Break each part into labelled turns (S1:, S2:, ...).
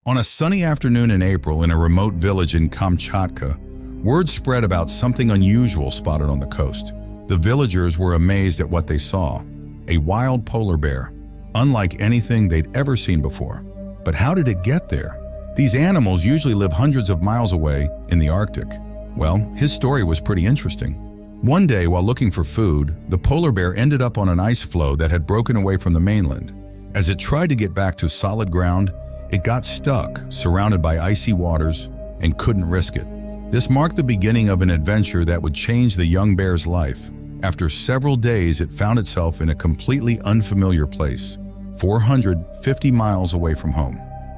S1: On a sunny afternoon in April in a remote village in Kamchatka, word spread about something unusual spotted on the coast. The villagers were amazed at what they saw: a wild polar bear, unlike anything they'd ever seen before. But how did it get there? These animals usually live hundreds of miles away in the Arctic. Well, his story was pretty interesting. One day, while looking for food, the polar bear ended up on an ice floe that had broken away from the mainland. As it tried to get back to solid ground, it got stuck, surrounded by icy waters, and couldn't risk it. This marked the beginning of an adventure that would change the young bear's life. After several days, it found itself in a completely unfamiliar place, 450 miles away from home.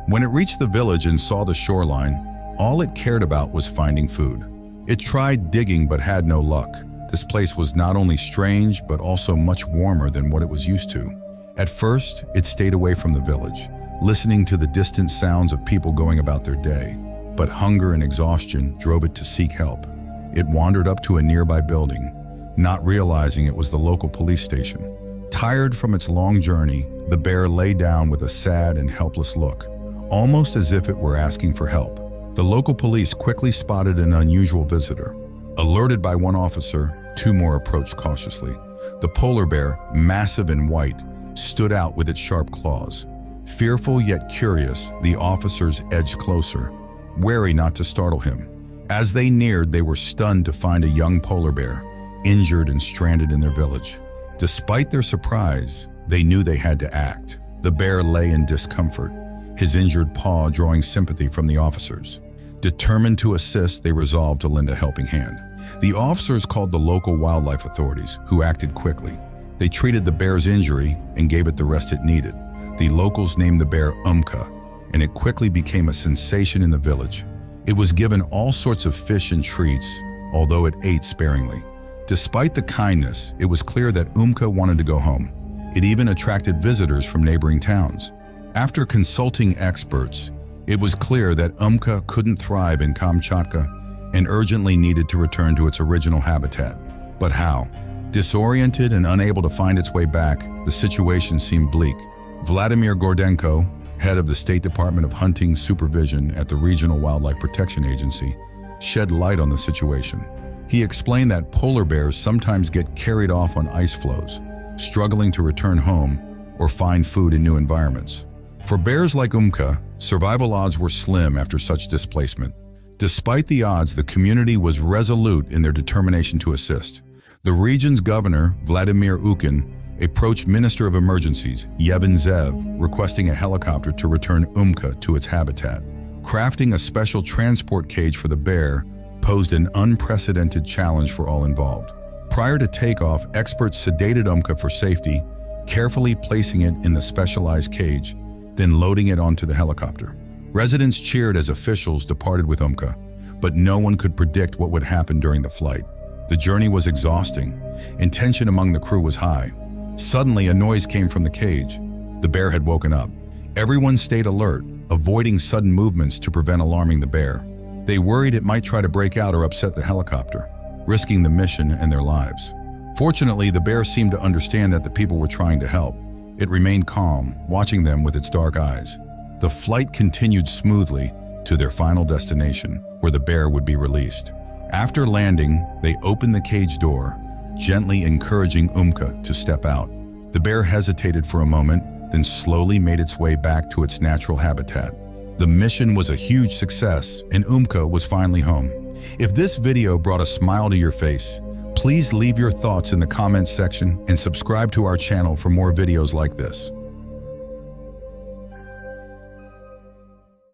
S1: When it reached the village and saw the shoreline, all it cared about was finding food. It tried digging but had no luck. This place was not only strange, but also much warmer than what it was used to. At first, it stayed away from the village, listening to the distant sounds of people going about their day. But hunger and exhaustion drove it to seek help. It wandered up to a nearby building, not realizing it was the local police station. Tired from its long journey, the bear lay down with a sad and helpless look, almost as if it were asking for help. The local police quickly spotted an unusual visitor. Alerted by one officer, two more approached cautiously. The polar bear, massive and white, stood out with its sharp claws. Fearful yet curious, the officers edged closer, wary not to startle him. As they neared, they were stunned to find a young polar bear, injured and stranded in their village. Despite their surprise, they knew they had to act. The bear lay in discomfort, his injured paw drawing sympathy from the officers. Determined to assist, they resolved to lend a helping hand. The officers called the local wildlife authorities, who acted quickly. They treated the bear's injury and gave it the rest it needed. The locals named the bear Umka, and it quickly became a sensation in the village. It was given all sorts of fish and treats, although it ate sparingly. Despite the kindness, it was clear that Umka wanted to go home. It even attracted visitors from neighboring towns. After consulting experts, it was clear that Umka couldn't thrive in Kamchatka and urgently needed to return to its original habitat. But how? Disoriented and unable to find its way back, the situation seemed bleak. Vladimir Gordenko, head of the State Department of Hunting Supervision at the Regional Wildlife Protection Agency, shed light on the situation. He explained that polar bears sometimes get carried off on ice floes, struggling to return home or find food in new environments. For bears like Umka, survival odds were slim after such displacement. Despite the odds, the community was resolute in their determination to assist. The region's governor, Vladimir Ukin, approached Minister of Emergencies, Yevhen Zev, requesting a helicopter to return Umka to its habitat. Crafting a special transport cage for the bear posed an unprecedented challenge for all involved. Prior to takeoff, experts sedated Umka for safety, carefully placing it in the specialized cage, then loading it onto the helicopter. Residents cheered as officials departed with Umka, but no one could predict what would happen during the flight. The journey was exhausting, and tension among the crew was high. Suddenly, a noise came from the cage. The bear had woken up. Everyone stayed alert, avoiding sudden movements to prevent alarming the bear. They worried it might try to break out or upset the helicopter, risking the mission and their lives. Fortunately, the bear seemed to understand that the people were trying to help. It remained calm, watching them with its dark eyes. The flight continued smoothly to their final destination, where the bear would be released. After landing, they opened the cage door, gently encouraging Umka to step out. The bear hesitated for a moment, then slowly made its way back to its natural habitat. The mission was a huge success, and Umka was finally home. If this video brought a smile to your face, please leave your thoughts in the comments section and subscribe to our channel for more videos like this.